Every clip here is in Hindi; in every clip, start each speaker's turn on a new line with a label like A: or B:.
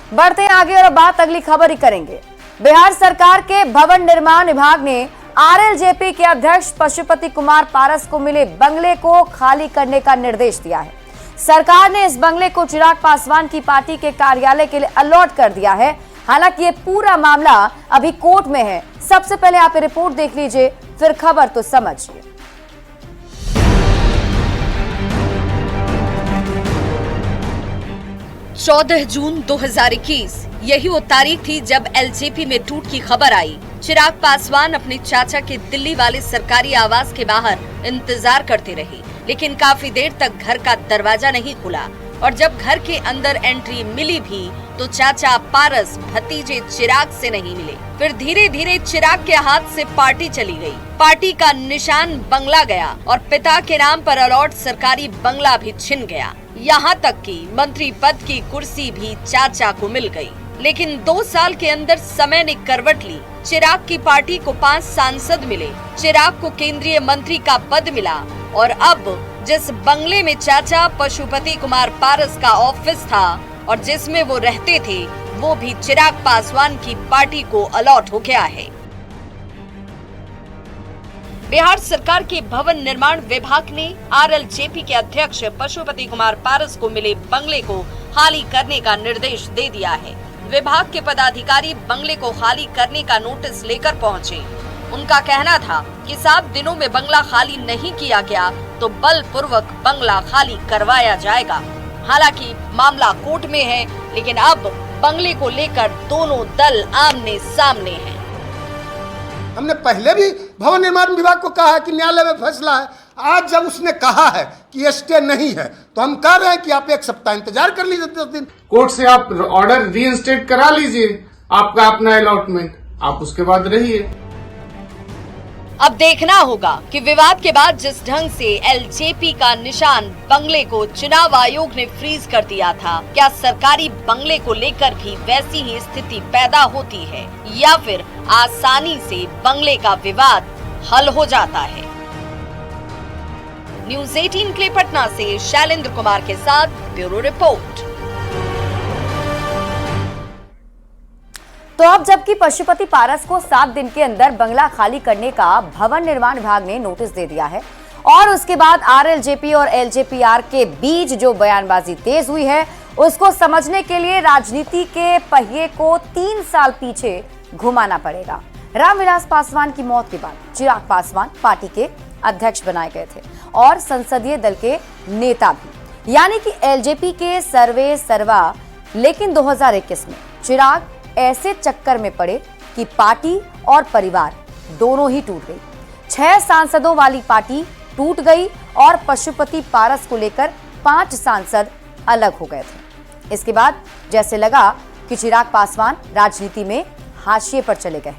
A: बढ़ते हैं आगे और अब बात अगली खबर ही करेंगे। बिहार सरकार के भवन निर्माण विभाग ने आरएलजेपी के अध्यक्ष पशुपति कुमार पारस को मिले बंगले को खाली करने का निर्देश दिया है। सरकार ने इस बंगले को चिराग पासवान की पार्टी के कार्यालय के लिए अलॉट कर दिया है। हालांकि ये पूरा मामला अभी कोर्ट में है। सबसे पहले आप ये रिपोर्ट देख लीजिए, फिर खबर तो समझिए।
B: चौदह जून 2021 यही वो तारीख थी जब एलजेपी में टूट की खबर आई। चिराग पासवान अपने चाचा के दिल्ली वाले सरकारी आवास के बाहर इंतजार करते रहे, लेकिन काफी देर तक घर का दरवाजा नहीं खुला और जब घर के अंदर एंट्री मिली भी तो चाचा पारस भतीजे चिराग से नहीं मिले। फिर धीरे धीरे चिराग के हाथ से पार्टी चली गई। पार्टी का निशान बंगला गया और पिता के नाम पर अलॉट सरकारी बंगला भी छिन गया। यहाँ तक कि मंत्री पद की कुर्सी भी चाचा को मिल गई। लेकिन 2 साल के अंदर समय ने करवट ली। चिराग की पार्टी को 5 सांसद मिले, चिराग को केंद्रीय मंत्री का पद मिला और अब जिस बंगले में चाचा पशुपति कुमार पारस का ऑफिस था और जिसमें वो रहते थे, वो भी चिराग पासवान की पार्टी को अलॉट हो गया है। बिहार सरकार के भवन निर्माण विभाग ने आरएलजेपी के अध्यक्ष पशुपति कुमार पारस को मिले बंगले को खाली करने का निर्देश दे दिया है। विभाग के पदाधिकारी बंगले को खाली करने का नोटिस लेकर पहुंचे। उनका कहना था कि 7 दिनों में बंगला खाली नहीं किया गया तो बलपूर्वक बंगला खाली करवाया जाएगा। हालांकि मामला कोर्ट में है, लेकिन अब बंगले को लेकर दोनों दल आमने सामने हैं।
C: हमने पहले भी भवन निर्माण विभाग को कहा है कि न्यायालय में फैसला है। आज जब उसने कहा है कि स्टे नहीं है तो हम कह रहे हैं कि आप 1 सप्ताह इंतजार कर लीजिए, 10 दिन।
D: कोर्ट से आप ऑर्डर रीइंस्टेट करा लीजिए आपका अपना अलॉटमेंट, आप उसके बाद रहिए।
B: अब देखना होगा कि विवाद के बाद जिस ढंग से एलजेपी का निशान बंगले को चुनाव आयोग ने फ्रीज कर दिया था, क्या सरकारी बंगले को लेकर भी वैसी ही स्थिति पैदा होती है या फिर आसानी से बंगले का विवाद हल हो जाता है। न्यूज़ 18 के लिए पटना से शैलेंद्र कुमार के साथ ब्यूरो रिपोर्ट।
A: तो अब जबकि पशुपति पारस को 7 दिन के अंदर बंगला खाली करने का भवन निर्माण विभाग ने नोटिस दे दिया है और उसके बाद आरएलजेपी और एलजेपीआर के बीच जो बयानबाजी तेज हुई है, उसको समझने के लिए राजनीति के पहिए को 3 साल पीछे घुमाना पड़ेगा। रामविलास पासवान की मौत के बाद चिराग पासवान पार्टी के अध्यक्ष बनाए गए थे और संसदीय दल के नेता भी, यानी कि एलजेपी के सर्वे सर्वा। लेकिन 2021 में चिराग ऐसे चक्कर में पड़े कि पार्टी और परिवार दोनों ही टूट गई। 6 सांसदों वाली पार्टी टूट गई और पशुपति पारस को लेकर 5 सांसद अलग हो गए थे। इसके बाद जैसे लगा कि चिराग पासवान राजनीति में हाशिए पर चले गए।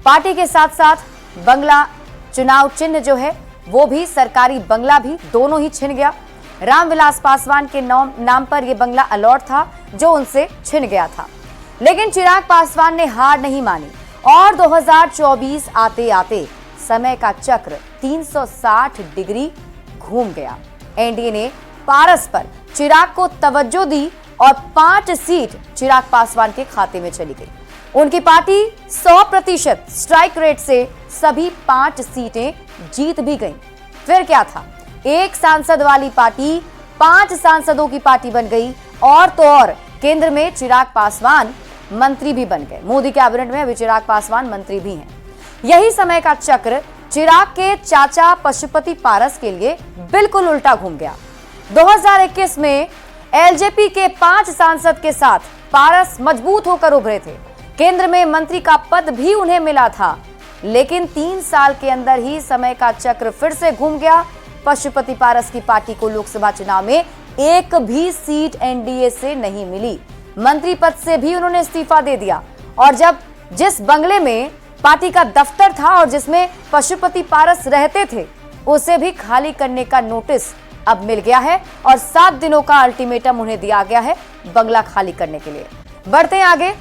A: पार्टी के साथ साथ बंगला, चुनाव चिन्ह जो है वो भी, सरकारी बंगला भी दोनों ही छिन गया। रामविलास पासवान के नाम पर यह बंगला अलॉट था जो उनसे छिन गया था। लेकिन चिराग पासवान ने हार नहीं मानी और 2024 आते आते समय का चक्र 360 डिग्री घूम गया। एनडीए ने पारस पर चिराग को तवज्जो दी और 5 सीट चिराग पासवान के खाते में चली गई। उनकी पार्टी 100% स्ट्राइक रेट से सभी 5 सीटें जीत भी गई। फिर क्या था, 1 सांसद वाली पार्टी 5 सांसदों की पार्टी बन गई और तो और केंद्र में चिराग पासवान मंत्री भी बन गए। मोदी कैबिनेट में अभी चिराग पासवान मंत्री भी हैं। यही समय का चक्र चिराग के चाचा पशुपति पारस के लिए बिल्कुल उल्टा घूम गया। 2021 में एलजेपी के 5 सांसद के साथ पारस मजबूत होकर उभरे थे। केंद्र में मंत्री का पद भी उन्हें मिला था, लेकिन 3 साल के अंदर ही समय का चक्र फिर से घूम गया। पशुपति पारस की पार्टी को लोकसभा चुनाव में 1 भी सीट एनडीए से नहीं मिली। मंत्री पद से भी उन्होंने इस्तीफा दे दिया और जब जिस बंगले में पार्टी का दफ्तर था और जिसमें पशुपति पारस रहते थे, उसे भी खाली करने का नोटिस अब मिल गया है और 7 दिनों का अल्टीमेटम उन्हें दिया गया है बंगला खाली करने के लिए। बढ़ते हैं आगे।